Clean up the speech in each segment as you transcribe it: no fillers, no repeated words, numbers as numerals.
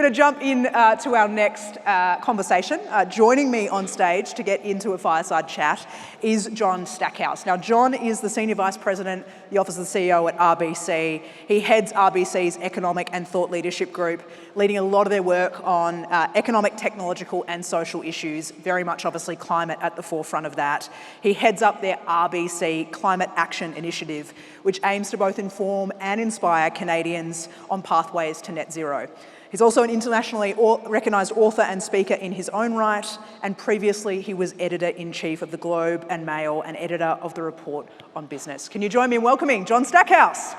going to jump in to our next conversation. Joining me on stage to get into a fireside chat is John Stackhouse. Now, John is the Senior Vice President, the Office of the CEO at RBC. He heads RBC's Economic and Thought Leadership Group, leading a lot of their work on economic, technological and social issues, very much obviously climate at the forefront of that. He heads up their RBC Climate Action Initiative, which aims to both inform and inspire Canadians on pathways to net zero. He's also an internationally recognised author and speaker in his own right, and previously he was Editor-in-Chief of the Globe and Mail and Editor of the Report on Business. Can you join me in welcoming John Stackhouse?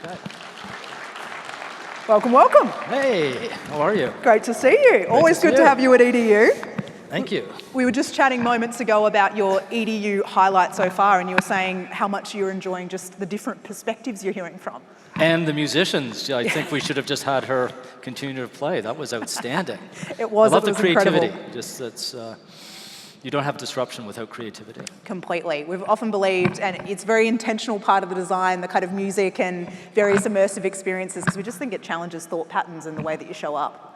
Okay. Welcome, welcome. Hey, how are you? Great to see you. Always good to have you at EDU. Thank you. We were just chatting moments ago about your EDU highlight so far, and you were saying how much you're enjoying just the different perspectives you're hearing from. And the musicians. I think we should have just had her continue to play. That was outstanding. It was. I love it was the creativity. incredible. Just that's you don't have disruption without creativity. Completely. We've often believed, and it's a very intentional part of the design, the kind of music and various immersive experiences, because we just think it challenges thought patterns and the way that you show up.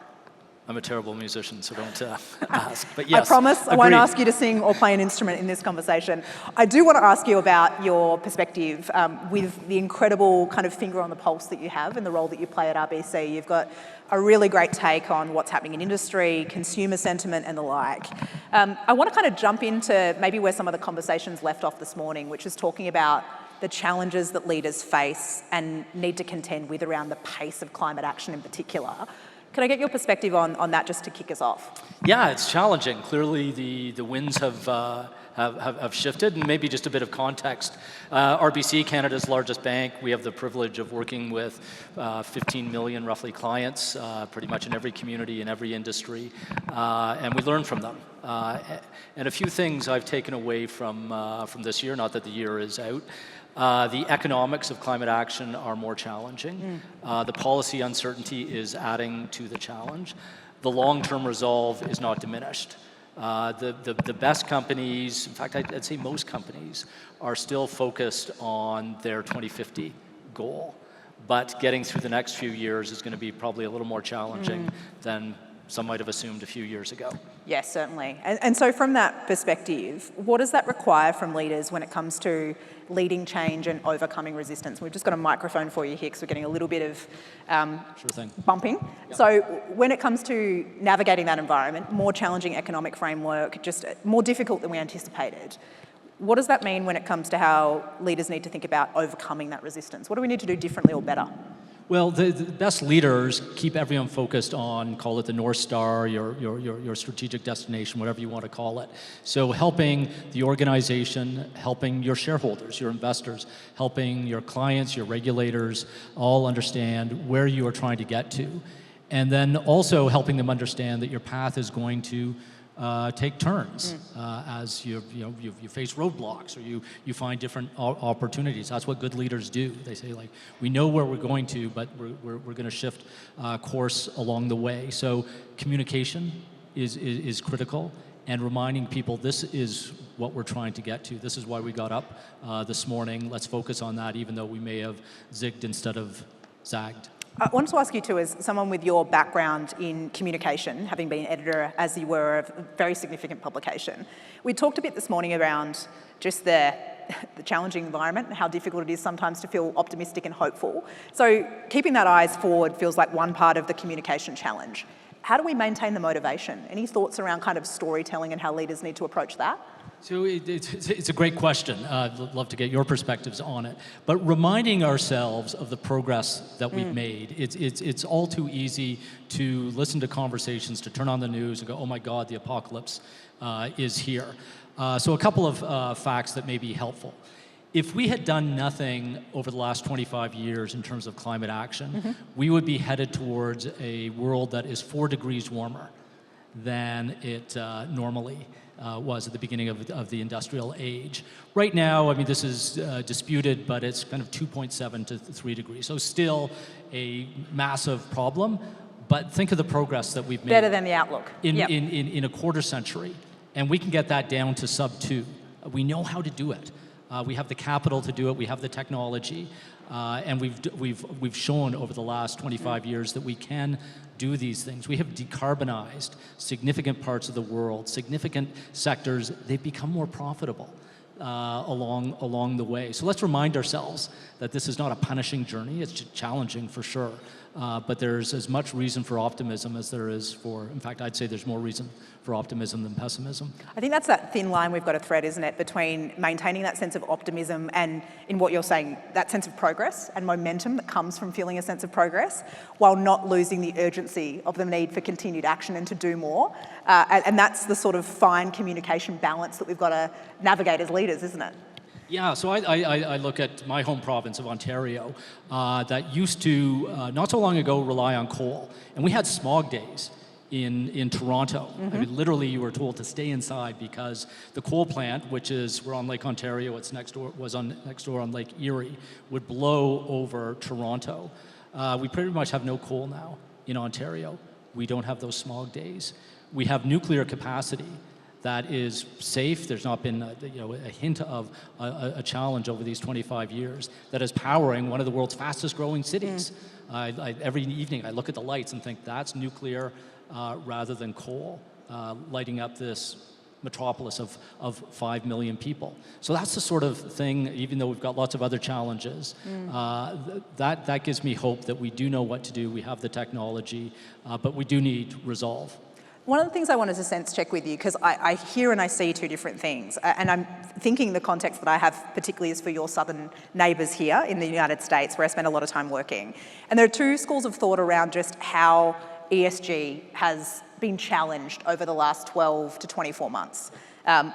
I'm a terrible musician, so don't ask. But yes, I promise agreed. I won't ask you to sing or play an instrument in this conversation. I do want to ask you about your perspective with the incredible kind of finger on the pulse that you have in the role that you play at RBC. You've got a really great take on what's happening in industry, consumer sentiment and the like. I want to kind of jump into maybe where some of the conversations left off this morning, which is talking about the challenges that leaders face and need to contend with around the pace of climate action in particular. Can I get your perspective on that just to kick us off? Yeah, it's challenging. Clearly the winds have shifted, and maybe just a bit of context. RBC, Canada's largest bank, we have the privilege of working with 15 million roughly clients, pretty much in every community, in every industry, and we learn from them. And a few things I've taken away from this year, not that the year is out. The economics of climate action are more challenging. The policy uncertainty is adding to the challenge. The long-term resolve is not diminished. The best companies, in fact, I'd say most companies, are still focused on their 2050 goal. But getting through the next few years is going to be probably a little more challenging than some might have assumed a few years ago. Yes, certainly. And so from that perspective, what does that require from leaders when it comes to leading change and overcoming resistance? We've just got a microphone for you here because we're getting a little bit of Sure thing. bumping. Yep. So when it comes to navigating that environment, more challenging economic framework, just more difficult than we anticipated, what does that mean when it comes to how leaders need to think about overcoming that resistance? What do we need to do differently or better? Well, the best leaders keep everyone focused on, call it the North Star, your strategic destination, whatever you want to call it. So helping the organization, helping your shareholders, your investors, helping your clients, your regulators, all understand where you are trying to get to. And then also helping them understand that your path is going to take turns as you face roadblocks or you find different opportunities. That's what good leaders do. They say, like, we know where we're going to, but we're going to shift course along the way. So communication is critical, and reminding people this is what we're trying to get to. This is why we got up this morning. Let's focus on that, even though we may have zigged instead of zagged. I wanted to ask you too, as someone with your background in communication, having been editor as you were of a very significant publication, we talked a bit this morning around just the challenging environment and how difficult it is sometimes to feel optimistic and hopeful. So keeping that eyes forward feels like one part of the communication challenge. How do we maintain the motivation? Any thoughts around kind of storytelling and how leaders need to approach that? So it's a great question. I'd love to get your perspectives on it. But reminding ourselves of the progress that we've made. It's all too easy to listen to conversations, to turn on the news and go, oh my God, the apocalypse is here. So a couple of facts that may be helpful. If we had done nothing over the last 25 years in terms of climate action, we would be headed towards a world that is 4 degrees warmer than it normally was at the beginning of the industrial age. Right now, I mean, this is disputed, but it's kind of 2.7 to 3 degrees. So still a massive problem, but think of the progress that we've made. Better than the outlook. In a quarter century. And we can get that down to sub 2. We know how to do it. We have the capital to do it. We have the technology. And we've shown over the last 25 years that we can do these things. We have decarbonized significant parts of the world, significant sectors. They've become more profitable along the way. So let's remind ourselves that this is not a punishing journey. It's challenging for sure. But there's as much reason for optimism as there is for, in fact, I'd say there's more reason for optimism than pessimism. I think that's that thin line we've got to thread, isn't it, between maintaining that sense of optimism and, in what you're saying, that sense of progress and momentum that comes from feeling a sense of progress, while not losing the urgency of the need for continued action and to do more. And that's the sort of fine communication balance that we've got to navigate as leaders, isn't it? Yeah, so I look at my home province of Ontario that used to, not so long ago, rely on coal. And we had smog days in Toronto. I mean, literally you were told to stay inside because the coal plant, which is, we're on Lake Ontario, it's next door, was on next door on Lake Erie, would blow over Toronto. We pretty much have no coal now in Ontario. We don't have those smog days. We have nuclear capacity that is safe. There's not been a hint of a challenge over these 25 years that is powering one of the world's fastest growing cities. Every evening I look at the lights and think that's nuclear rather than coal, lighting up this metropolis of 5 million people. So that's the sort of thing, even though we've got lots of other challenges, that gives me hope that we do know what to do, we have the technology, but we do need resolve. One of the things I wanted to sense check with you, because I hear and I see two different things, and I'm thinking the context that I have particularly is for your southern neighbours here in the United States, where I spend a lot of time working. And there are two schools of thought around just how ESG has been challenged over the last 12 to 24 months.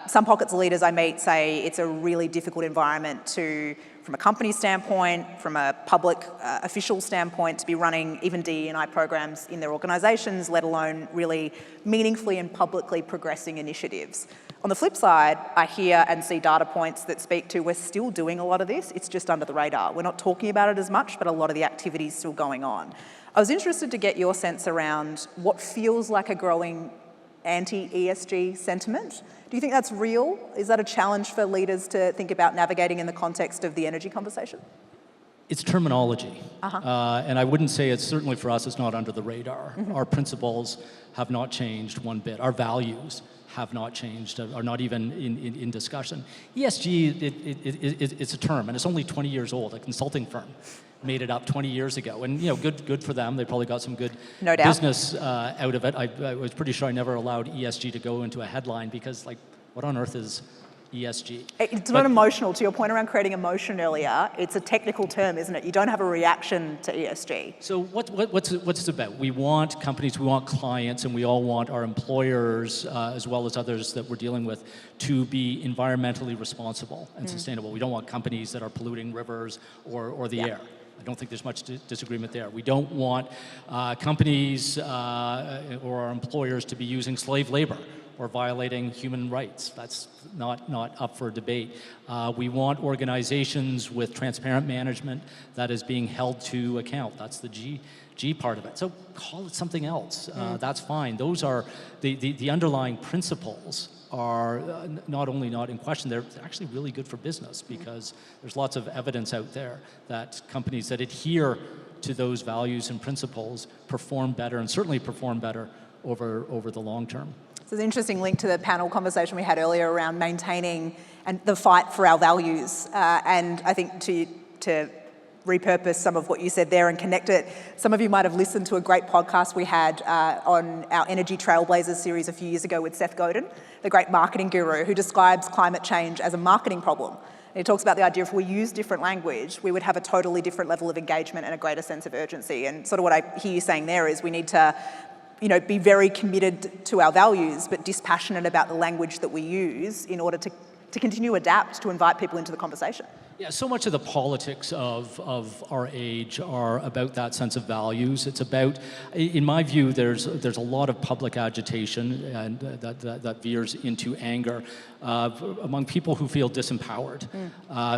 Some pockets of leaders I meet say it's a really difficult environment to, from a company standpoint, from a public official standpoint, to be running even DE&I programs in their organisations, let alone really meaningfully and publicly progressing initiatives. On the flip side, I hear and see data points that speak to we're still doing a lot of this, it's just under the radar. We're not talking about it as much, but a lot of the activity is still going on. I was interested to get your sense around what feels like a growing anti-ESG sentiment. Do you think that's real? Is that a challenge for leaders to think about navigating in the context of the energy conversation? It's terminology. And I wouldn't say it's, certainly for us, it's not under the radar. Our principles have not changed one bit. Our values have not changed, are not even in discussion. ESG, it's a term, and it's only 20 years old. A consulting firm made it up 20 years ago, and good for them. They probably got some good business out of it. I was pretty sure I never allowed ESG to go into a headline because, like, what on earth is ESG? It's not emotional. To your point around creating emotion earlier, it's a technical term, isn't it? You don't have a reaction to ESG. So what's it about? We want companies, we want clients, and we all want our employers, as well as others that we're dealing with, to be environmentally responsible and sustainable. We don't want companies that are polluting rivers or the air. I don't think there's much disagreement there. We don't want companies or our employers to be using slave labor or violating human rights. That's not up for debate. We want organizations with transparent management that is being held to account. That's the G part of it. So call it something else. That's fine. Those are the underlying principles are not only not in question, they're actually really good for business because there's lots of evidence out there that companies that adhere to those values and principles perform better and certainly perform better over the long term. So there's an interesting link to the panel conversation we had earlier around maintaining and the fight for our values. And I think to repurpose some of what you said there and connect it, some of you might have listened to a great podcast we had on our Energy Trailblazers series a few years ago with Seth Godin, the great marketing guru who describes climate change as a marketing problem. And he talks about the idea if we use different language, we would have a totally different level of engagement and a greater sense of urgency. And sort of what I hear you saying there is we need to be very committed to our values, but dispassionate about the language that we use in order to continue to adapt, to invite people into the conversation. Yeah, so much of the politics of our age are about that sense of values. It's about, in my view, there's a lot of public agitation and that veers into anger among people who feel disempowered,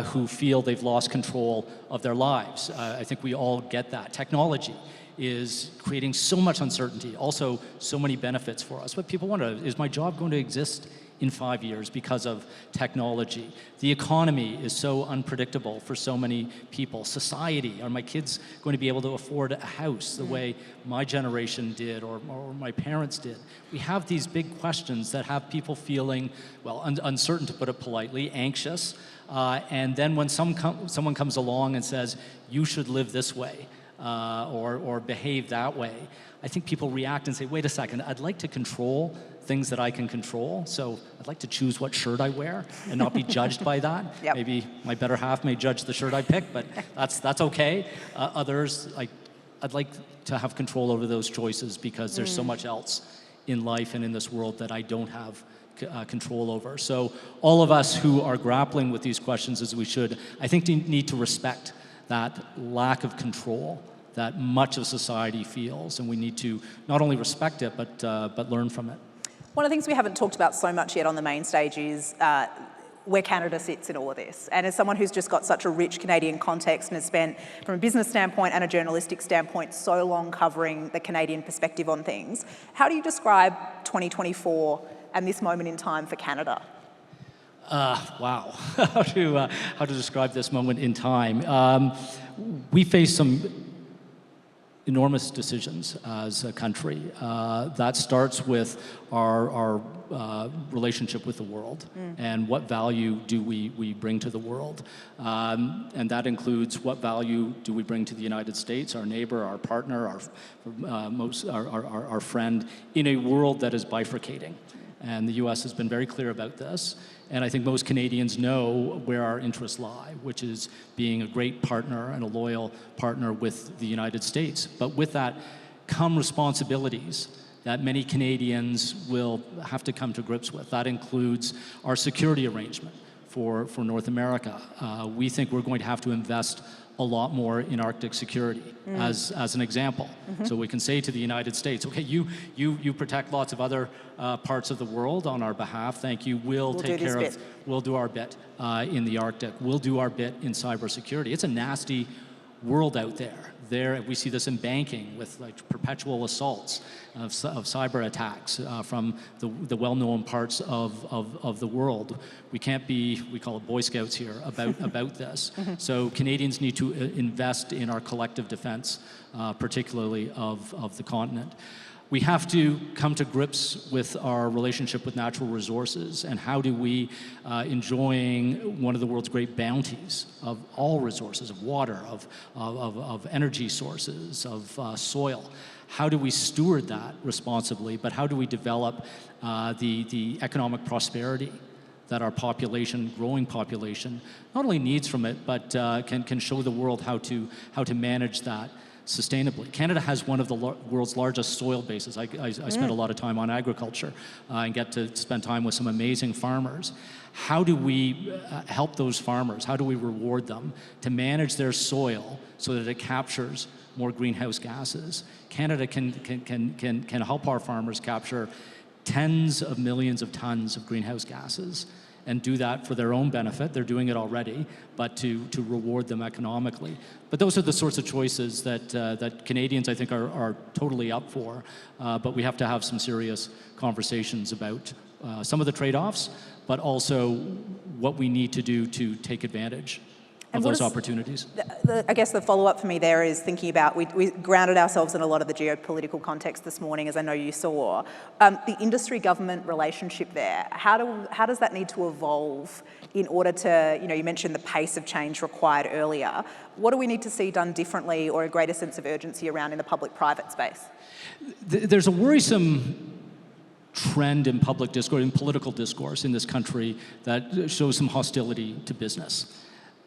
who feel they've lost control of their lives. I think we all get that. Technology is creating so much uncertainty, also so many benefits for us. But people wonder, is my job going to exist in 5 years because of technology. The economy is so unpredictable for so many people. Society, are my kids going to be able to afford a house the way my generation did or my parents did? We have these big questions that have people feeling, well, uncertain to put it politely, anxious. And then when someone comes along and says, you should live this way, or behave that way, I think people react and say, wait a second, I'd like to control things that I can control, so I'd like to choose what shirt I wear and not be judged by that. Yep. Maybe my better half may judge the shirt I pick, but that's okay. Others, I'd like to have control over those choices because there's so much else in life and in this world that I don't have control over. So all of us who are grappling with these questions as we should, I think need to respect that lack of control that much of society feels, and we need to not only respect it, but learn from it. One of the things we haven't talked about so much yet on the main stage is where Canada sits in all of this. And as someone who's just got such a rich Canadian context and has spent, from a business standpoint and a journalistic standpoint, so long covering the Canadian perspective on things, how do you describe 2024 and this moment in time for Canada? Wow, how to describe this moment in time. We face some enormous decisions as a country. That starts with our relationship with the world and what value do we bring to the world. And that includes what value do we bring to the United States, our neighbor, our partner, our friend, in a world that is bifurcating. And the US has been very clear about this. And I think most Canadians know where our interests lie, which is being a great partner and a loyal partner with the United States. But with that come responsibilities that many Canadians will have to come to grips with. That includes our security arrangement for North America. We think we're going to have to invest a lot more in Arctic security, as an example. So we can say to the United States, okay, you protect lots of other parts of the world on our behalf. Thank you. We'll take care of. We'll do our bit in the Arctic. We'll do our bit in cybersecurity. It's a nasty world out there. We see this in banking with like perpetual assaults of cyber attacks from the well-known parts of the world. We can't be, we call it Boy Scouts here, about this. So Canadians need to invest in our collective defense, particularly of the continent. We have to come to grips with our relationship with natural resources and how do we, enjoying one of the world's great bounties of all resources, of water, of energy sources, of soil, how do we steward that responsibly, but how do we develop the economic prosperity that our population, growing population, not only needs from it, but can show the world how to manage that sustainably. Canada has one of the world's largest soil bases. I spend a lot of time on agriculture and get to spend time with some amazing farmers. How do we help those farmers? How do we reward them to manage their soil so that it captures more greenhouse gases? Canada can help our farmers capture tens of millions of tons of greenhouse gases and do that for their own benefit. They're doing it already, but to reward them economically. But those are the sorts of choices that Canadians, I think, are totally up for. But we have to have some serious conversations about some of the trade-offs, but also what we need to do to take advantage of those opportunities. I guess the follow-up for me there is thinking about, we grounded ourselves in a lot of the geopolitical context this morning, as I know you saw. The industry-government relationship there, how does that need to evolve in order to, you mentioned the pace of change required earlier. What do we need to see done differently or a greater sense of urgency around in the public-private space? There's a worrisome trend in public discourse, in political discourse in this country that shows some hostility to business.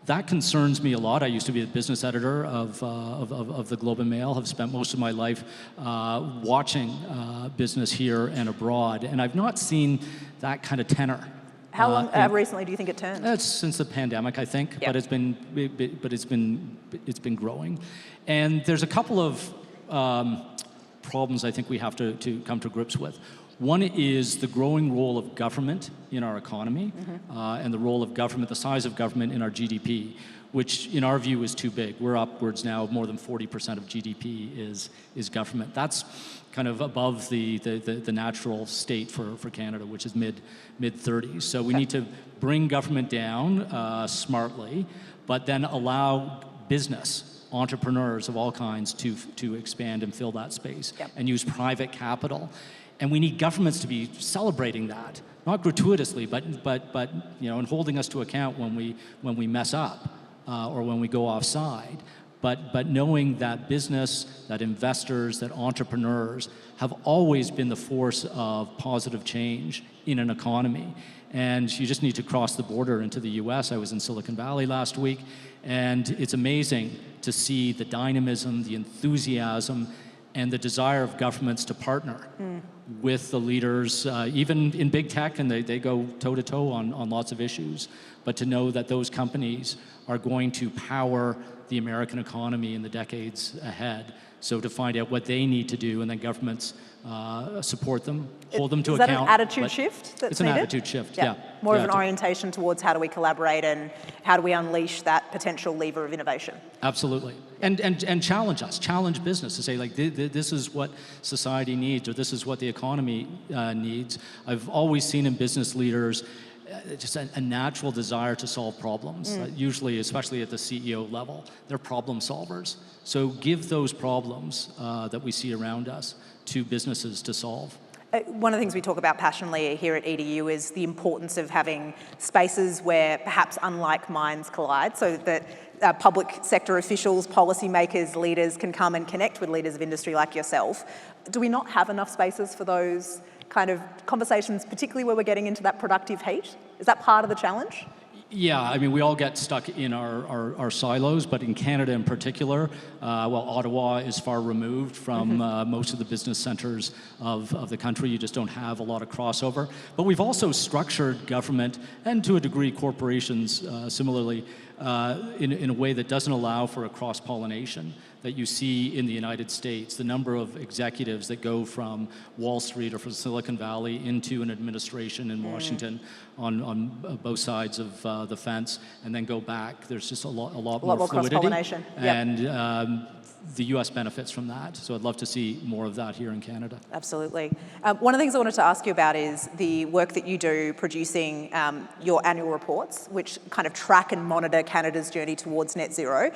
That concerns me a lot. I used to be a business editor of the Globe and Mail, have spent most of my life watching business here and abroad, and I've not seen that kind of tenor. How long, recently do you think it turned? That's since the pandemic, I think, yep. but it's been growing. And there's a couple of problems I think we have to come to grips with. One is the growing role of government in our economy and the role of government, the size of government in our GDP. which in our view is too big. We're upwards now of more than 40% of GDP is government. That's kind of above the natural state for Canada, which is mid-30s. So we need to bring government down smartly, but then allow business, entrepreneurs of all kinds to expand and fill that space and use private capital. And we need governments to be celebrating that, not gratuitously, but and holding us to account when we mess up or when we go offside. But knowing that business, that investors, that entrepreneurs have always been the force of positive change in an economy. And you just need to cross the border into the US. I was in Silicon Valley last week, and it's amazing to see the dynamism, the enthusiasm, and the desire of governments to partner with the leaders, even in big tech, and they go toe-to-toe on lots of issues. But to know that those companies are going to power the American economy in the decades ahead. So to find out what they need to do, and then governments support them, hold them to account. Is that an attitude shift that's It's needed? an attitude shift, yeah. More of an orientation towards how do we collaborate and how do we unleash that potential lever of innovation? Absolutely. And challenge us, challenge business to say, like, this is what society needs, or this is what the economy needs. I've always seen in business leaders just a natural desire to solve problems, usually, especially at the CEO level. They're problem solvers. So give those problems that we see around us to businesses to solve. One of the things we talk about passionately here at EDU is the importance of having spaces where perhaps unlike minds collide, so that public sector officials, policymakers, leaders can come and connect with leaders of industry like yourself. Do we not have enough spaces for those kind of conversations, particularly where we're getting into that productive heat? Is that part of the challenge? Yeah, I mean, we all get stuck in our silos, but in Canada in particular, Ottawa is far removed from most of the business centers of the country. You just don't have a lot of crossover. But we've also structured government, and to a degree corporations similarly, in a way that doesn't allow for a cross-pollination that you see in the United States. The number of executives that go from Wall Street or from Silicon Valley into an administration in Washington on both sides of the fence, and then go back. There's just a lot more fluidity. Cross-pollination. And the U.S. benefits from that. So I'd love to see more of that here in Canada. Absolutely. One of the things I wanted to ask you about is the work that you do producing your annual reports, which kind of track and monitor Canada's journey towards net zero.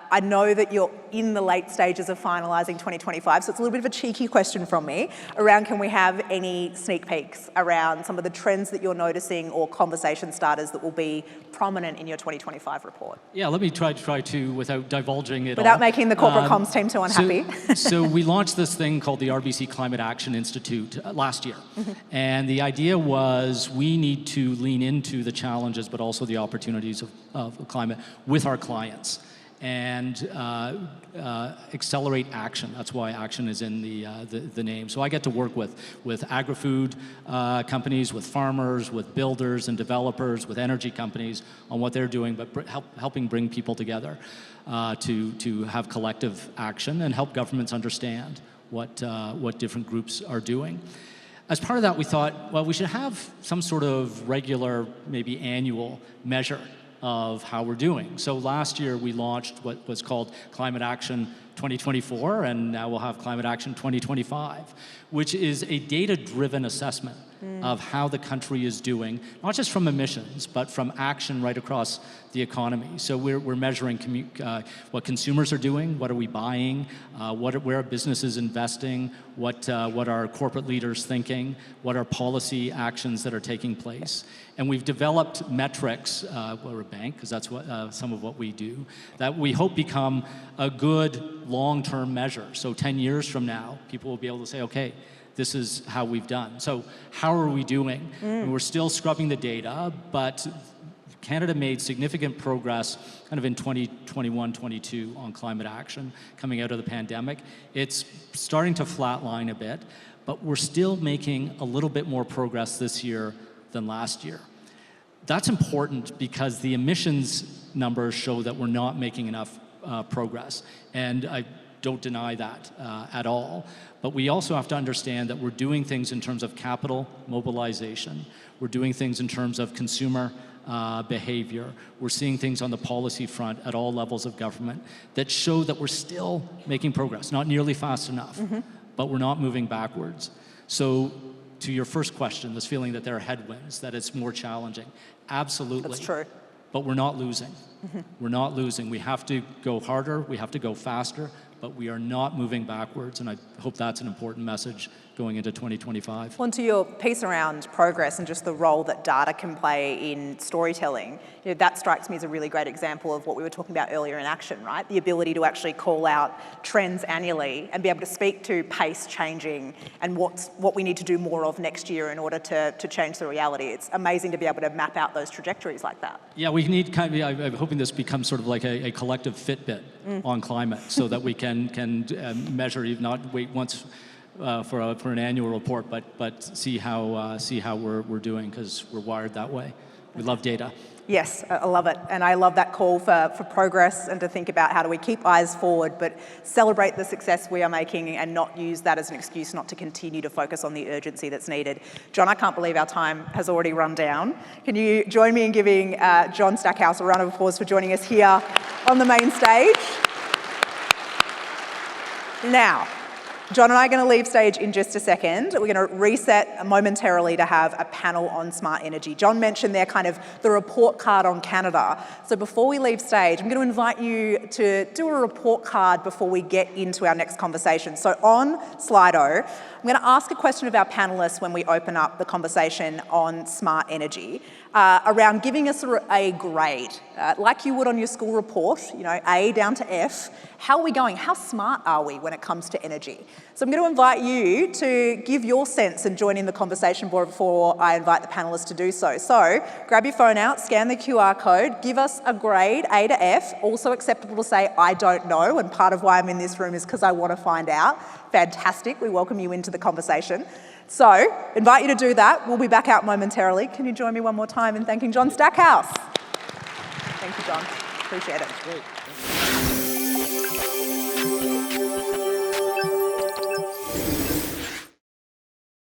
I know that you're in the late stages of finalising 2025, so it's a little bit of a cheeky question from me around, can we have any sneak peeks around some of the trends that you're noticing or conversation starters that will be prominent in your 2025 report? Yeah, let me try to, without divulging it without making the corporate comms team too unhappy. So we launched this thing called the RBC Climate Action Institute last year. And the idea was we need to lean into the challenges, but also the opportunities of climate with our clients. And accelerate action. That's why action is in the name. So I get to work with agri-food companies, with farmers, with builders and developers, with energy companies on what they're doing, but helping bring people together to have collective action and help governments understand what different groups are doing. As part of that, we thought, well, we should have some sort of regular, maybe annual measure of how we're doing. So last year we launched what was called Climate Action 2024, and now we'll have Climate Action 2025, which is a data-driven assessment of how the country is doing, not just from emissions, but from action right across the economy. So we're measuring what consumers are doing, what are we buying, where are businesses investing, what are corporate leaders thinking, what are policy actions that are taking place. And we've developed metrics, we're a bank, because that's what some of what we do, that we hope become a good long-term measure. So 10 years from now, people will be able to say, okay, this is how we've done. So how are we doing? And we're still scrubbing the data, but Canada made significant progress kind of in 2021-22 on climate action coming out of the pandemic. It's starting to flatline a bit, but we're still making a little bit more progress this year than last year. That's important because the emissions numbers show that we're not making enough progress, and I don't deny that at all. But we also have to understand that we're doing things in terms of capital mobilization. We're doing things in terms of consumer behavior. We're seeing things on the policy front at all levels of government that show that we're still making progress, not nearly fast enough, but we're not moving backwards. So to your first question, this feeling that there are headwinds, that it's more challenging, absolutely. That's true. But we're not losing. We're not losing. We have to go harder, we have to go faster, but we are not moving backwards, and I hope that's an important message going into 2025. Well, and to your piece around progress and just the role that data can play in storytelling, that strikes me as a really great example of what we were talking about earlier in action, right? The ability to actually call out trends annually and be able to speak to pace changing and what we need to do more of next year in order to change the reality. It's amazing to be able to map out those trajectories like that. Yeah, we need I'm hoping this becomes sort of like a collective Fitbit on climate, so that we can measure, not wait once for an annual report, but see how we're doing, because we're wired that way. We love data. Yes, I love it. And I love that call for progress and to think about how do we keep eyes forward, but celebrate the success we are making and not use that as an excuse not to continue to focus on the urgency that's needed. John, I can't believe our time has already run down. Can you join me in giving John Stackhouse a round of applause for joining us here on the main stage? Now, John and I are going to leave stage in just a second. We're going to reset momentarily to have a panel on smart energy. John mentioned there kind of the report card on Canada. So before we leave stage, I'm going to invite you to do a report card before we get into our next conversation. So on Slido, I'm going to ask a question of our panelists when we open up the conversation on smart energy around giving us a grade, like you would on your school report, A down to F. How are we going? How smart are we when it comes to energy? So I'm going to invite you to give your sense and join in the conversation before I invite the panelists to do so. So grab your phone out, scan the QR code, give us a grade, A to F. Also acceptable to say, I don't know, and part of why I'm in this room is because I want to find out. Fantastic, we welcome you into the conversation. So, invite you to do that. We'll be back out momentarily. Can you join me one more time in thanking John Stackhouse? Thank you, John. Appreciate it. Great.